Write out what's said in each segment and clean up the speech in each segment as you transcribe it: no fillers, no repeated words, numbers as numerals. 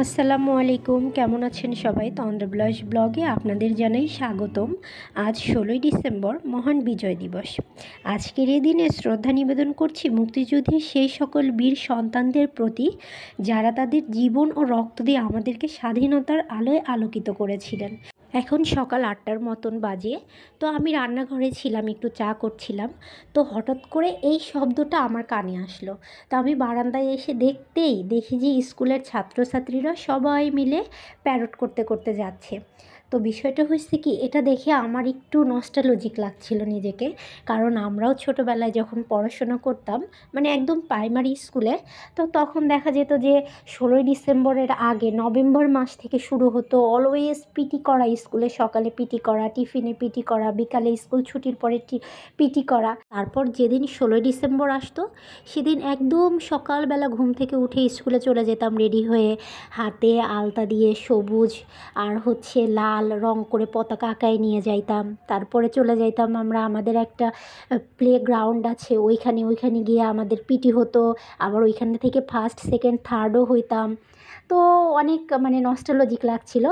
আসসালামু আলাইকুম, কেমন আছেন সবাই? তন্দ্রা ব্লগে আপনাদের জানাই স্বাগতম। আজ 16ই ডিসেম্বর, মহান বিজয় দিবস। আজকের এই দিনে শ্রদ্ধা নিবেদন করছি মুক্তিযুদ্ধের সেই সকল বীর সন্তানদের প্রতি যারা তাদের জীবন ও রক্ত দিয়ে আমাদেরকে স্বাধীনতার আলোয় আলোকিত করেছিলেন। এখন সকাল 8টার মতন বাজে। তো আমি রান্নাঘরে ছিলাম, একটু চা করছিলাম। তো হঠাৎ করে এই শব্দটা আমার কানে আসলো। তো আমি বারান্দায় এসে দেখি যে স্কুলের ছাত্রছাত্রীরা সবাই মিলে প্যারড করতে করতে যাচ্ছে। তো বিষয়টা হচ্ছে কি, এটা দেখে আমার একটু নস্টালজিক লাগছিল নিজেকে। কারণ আমরাও ছোটোবেলায় যখন পড়াশোনা করতাম, মানে একদম প্রাইমারি স্কুলে, তো তখন দেখা যেত যে 16ই ডিসেম্বরের আগে নভেম্বর মাস থেকে শুরু হতো অলওয়েজ পিটি করা, স্কুলে সকালে পিটি করা, টিফিনে পিটি করা, বিকালে স্কুল ছুটির পরে পিটি করা। তারপর যেদিন 16ই ডিসেম্বর আসতো সেদিন একদম সকালবেলা ঘুম থেকে উঠে স্কুলে চলে যেতাম রেডি হয়ে, হাতে আলতা দিয়ে সবুজ আর লাল রং করে পতাকা আঁকায় নিয়ে যাইতাম। তারপরে চলে যাইতাম আমরা, আমাদের একটা প্লে গ্রাউন্ড আছে, ওইখানে গিয়ে আমাদের পিটি হতো। আবার ওইখানে থেকে ফার্স্ট সেকেন্ড থার্ডও হইতাম। তো অনেক মানে নস্টালজিক লাগছিল।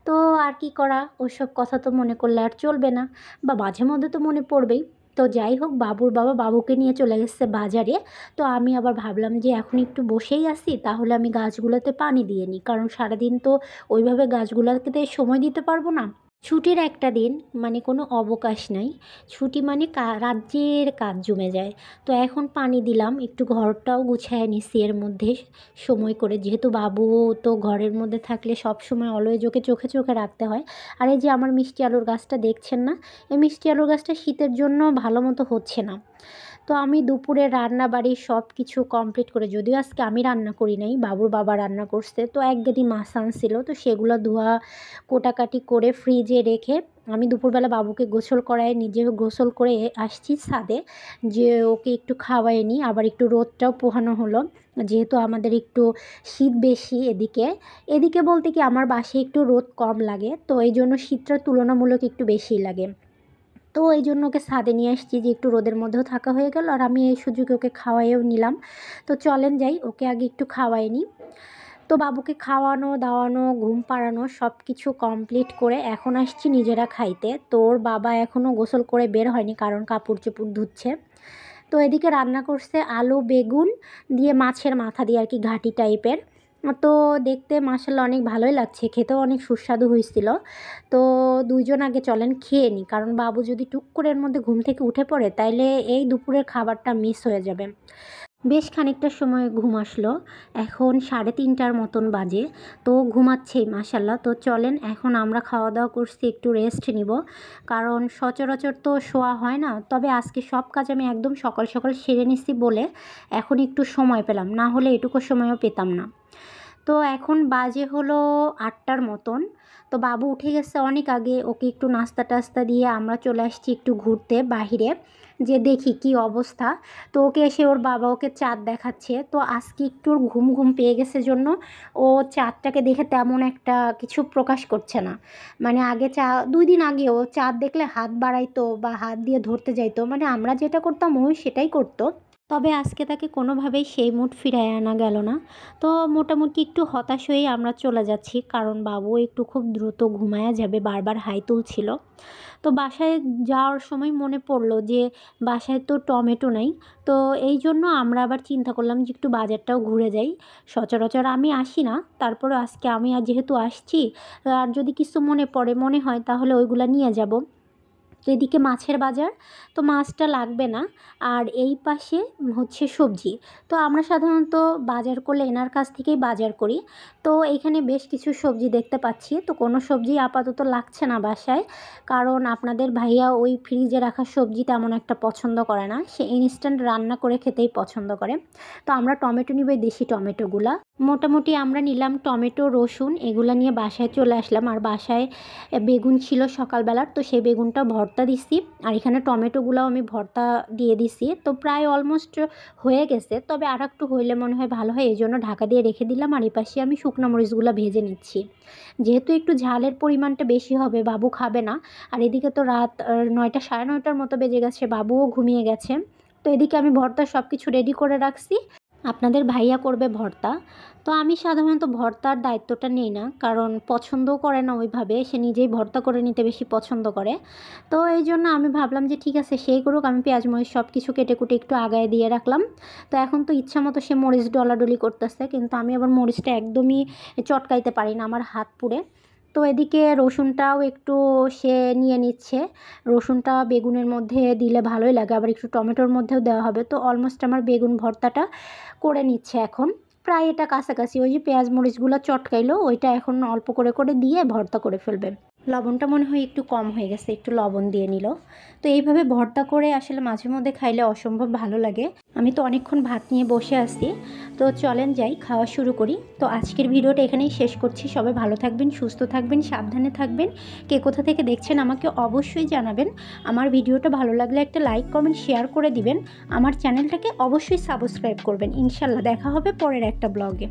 তো আর কি করা, ওসব কথা তো মনে করলে আর চলবে না, বা মাঝে মধ্যে তো মনে পড়বেই। তো যাই হোক, বাবুর বাবা বাবুকে নিয়ে চলে গেছে বাজারে। তো আমি আবার ভাবলাম যে এখন একটু বসেই আছি, তাহলে আমি গাছগুলোতে পানি দিয়ে নিই, কারণ সারাদিন তো ওইভাবে গাছগুলোতে সময় দিতে পারবো না। ছুটির একটা দিন মানে কোনো অবকাশ নাই, ছুটি মানে রাজ্যের কাজ জমে যায়। তো এখন পানি দিলাম, একটু ঘরটাও গুছায় নিছি এর মধ্যে সময় করে, যেহেতু বাবু তো ঘরের মধ্যে থাকলে সব সময় অলওয়েজ ওকে চোখে চোখে রাখতে হয়। আর এই যে আমার মিষ্টি আলুর গাছটা দেখছেন না, এই মিষ্টি আলুর গাছটা শীতের জন্য ভালো মতো হচ্ছে না। তো আমি দুপুরে রান্না বাড়ি সব কিছু কমপ্লিট করে, যদিও আজকে আমি রান্না করি নাই, বাবুর বাবা রান্না করছে, তো এক গেদি মাছ আনছিল, তো সেগুলো ধোয়া কোটাকাটি করে ফ্রিজে রেখে আমি দুপুরবেলা বাবুকে গোসল করায় নিজে গোসল করে আসছি ছাদে, যে ওকে একটু খাওয়াই নিই, আবার একটু রোদটাও পোহানো হলো। যেহেতু আমাদের একটু শীত বেশি এদিকে, এদিকে বলতে কি আমার বাসায় একটু রোদ কম লাগে, তো এই জন্য শীতটা তুলনামূলক একটু বেশিই লাগে। তো এই জন্য ওকে ছাদে নিয়ে আসছি, যে একটু রোদের মধ্যেও থাকা হয়ে গেল, আর আমি এই সুযোগে ওকে খাওয়াইও নিলাম। তো চলেন যাই, ওকে আগে একটু খাওয়াই নিই। তো বাবুকে খাওয়ানো দাওয়ানো ঘুম পাড়ানো সব কিছু কমপ্লিট করে এখন আসছি নিজেরা খাইতে। তোর বাবা এখনও গোসল করে বের হয়নি, কারণ কাপড় চোপড় ধুচ্ছে। তো এদিকে রান্না করছে আলু বেগুন দিয়ে, মাছের মাথা দিয়ে আর কি, ঘাটি টাইপের। তো দেখতে মাশাআল্লাহ অনেক ভালোই লাগছে, খেতেও অনেক সুস্বাদু হয়েছিল। তো দুইজন আগে চলেন খেয়ে নিই, কারণ বাবু যদি টুক করে এর মধ্যে ঘুম থেকে উঠে পড়ে তাইলে এই দুপুরের খাবারটা মিস হয়ে যাবে। বেশ খানিকটা সময় ঘুম আসলো, এখন 3:30টার মতন বাজে। তো ঘুমাচ্ছেই মাশাল্লাহ। তো চলেন, এখন আমরা খাওয়া দাওয়া করছি, একটু রেস্ট নিব, কারণ সচরাচর তো শোয়া হয় না। তবে আজকে সব কাজ আমি একদম সকাল সকাল সেরে নিছি বলে এখন একটু সময় পেলাম, না হলে এটুকু সময়ও পেতাম না। তো এখন বাজে হলো 8টার মতন। তো বাবু উঠে গেছে অনেক আগে, ওকে একটু নাস্তা টাস্তা দিয়ে আমরা চলে আসছি একটু ঘুরতে বাহিরে, যে দেখি কি অবস্থা। তো ওকে এসে ওর বাবা ওকে চাঁদ দেখাচ্ছে। তো আজকে একটু ওর ঘুম ঘুম পেয়ে গেছে জন্য ও চাঁদটাকে দেখে তেমন একটা কিছু প্রকাশ করছে না। মানে আগে 2 দিন আগেও চাঁদ দেখলে হাত বাড়াইতো বা হাত দিয়ে ধরতে যাইতো, মানে আমরা যেটা করতাম ওই সেটাই করতো। তবে আজকে তাকে কোনোভাবেই সেই মুড ফিরায় আনা গেল না। তো মোটামুটি একটু হতাশ হয়েই আমরা চলে যাচ্ছি, কারণ বাবু একটু খুব দ্রুত ঘুমায়া যাবে, বারবার হাই তুলছিল। তো বাসায় যাওয়ার সময় মনে পড়লো যে বাসায় তো টমেটো নাই। তো এই জন্য আমরা আবার চিন্তা করলাম যে একটু বাজারটাও ঘুরে যাই। সচরাচর আমি আসি না, তারপরে আজকে আমি যেহেতু আসছি, আর যদি কিছু মনে হয় তাহলে ওইগুলা নিয়ে যাব। তো এদিকে মাছের বাজার, তো মাছটা লাগবে না। আর এই পাশে সবজি। তো আমরা সাধারণত বাজার করলে এনার কাছ থেকেই বাজার করি। তো এইখানে বেশ কিছু সবজি দেখতে পাচ্ছি, তো কোনো সবজি আপাতত লাগছে না বাসায়, কারণ আপনাদের ভাইয়া ওই ফ্রিজে রাখা সবজি তেমন একটা পছন্দ করে না, সে ইনস্ট্যান্ট রান্না করে খেতেই পছন্দ করে। তো আমরা টমেটো নিব, এই দেশি টমেটোগুলা। মোটামুটি আমরা নিলাম টমেটো রসুন, এগুলা নিয়ে বাসায় চলে আসলাম। আর বাসায় বেগুন ছিল সকালবেলার, তো সেই বেগুনটা ভর্তা দিছি, আর এখানে টমেটোগুলোও আমি ভর্তা দিয়ে দিছি। তো প্রায় অলমোস্ট হয়ে গেছে, তবে আর একটু হইলে মনে হয় ভালো হয়, এই জন্য ঢাকা দিয়ে রেখে দিলাম। আর এই পাশে আমি শুকনো মরিচগুলো ভেজে নিচ্ছি, যেহেতু একটু ঝালের পরিমাণটা বেশি হবে, বাবু খাবে না। আর এদিকে তো রাত 9টা 9:30টার মতো বেজে গেছে, বাবুও ঘুমিয়ে গেছে। তো এদিকে আমি ভর্তা সব কিছু রেডি করে রাখছি। আপনাদের ভাইয়া করবে ভর্তা। তো আমি সাধারণত ভর্তার দায়িত্বটা নিই না, কারণ পছন্দও করে না ওইভাবে, সে নিজেই ভর্তা করে নিতে বেশি পছন্দ করে। তো এই জন্য আমি ভাবলাম যে ঠিক আছে সেই করুক, আমি পেঁয়াজ মরিচ সব কিছু কেটে কুটে একটু আগায় দিয়ে রাখলাম। তো এখন তো ইচ্ছা মতো সে মরিচ ডলাডলি করতেছে, কিন্তু আমি আবার মরিচটা একদমই চটকাইতে পারি না, আমার হাত পুড়ে। তো এদিকে রসুনটাও একটু সে নিয়ে নিচ্ছে। রসুনটা বেগুনের মধ্যে দিলে ভালোই লাগে, আবার একটু টমেটোর মধ্যেও দেওয়া হবে। তো অলমোস্ট আমার বেগুন ভর্তাটা করে নিচ্ছে এখন। প্রায় এটা কাছাকাছি, ওই যে পেঁয়াজ মরিচগুলো চটকাইলো ওইটা এখন অল্প করে করে দিয়ে ভর্তা করে ফেলবে। লবণটা মনে হয় একটু কম হয়ে গেছে, একটু লবণ দিয়ে নিল। তো এইভাবে ভর্তা করে আসলে মাঝে মধ্যে খাইলে অসম্ভব ভালো লাগে। আমি তো অনেকক্ষণ ভাত নিয়ে বসে আছি। তো চলেন যাই, খাওয়া শুরু করি। তো আজকের ভিডিওটা এখানেই শেষ করছি। সবাই ভালো থাকবেন, সুস্থ থাকবেন, সাবধানে থাকবেন। কে কোথা থেকে দেখছেন আমাকে অবশ্যই জানাবেন। আমার ভিডিওটা ভালো লাগলে একটা লাইক কমেন্ট শেয়ার করে দিবেন। আমার চ্যানেলটাকে অবশ্যই সাবস্ক্রাইব করবেন। ইনশাল্লাহ দেখা হবে পরের একটা ব্লগে।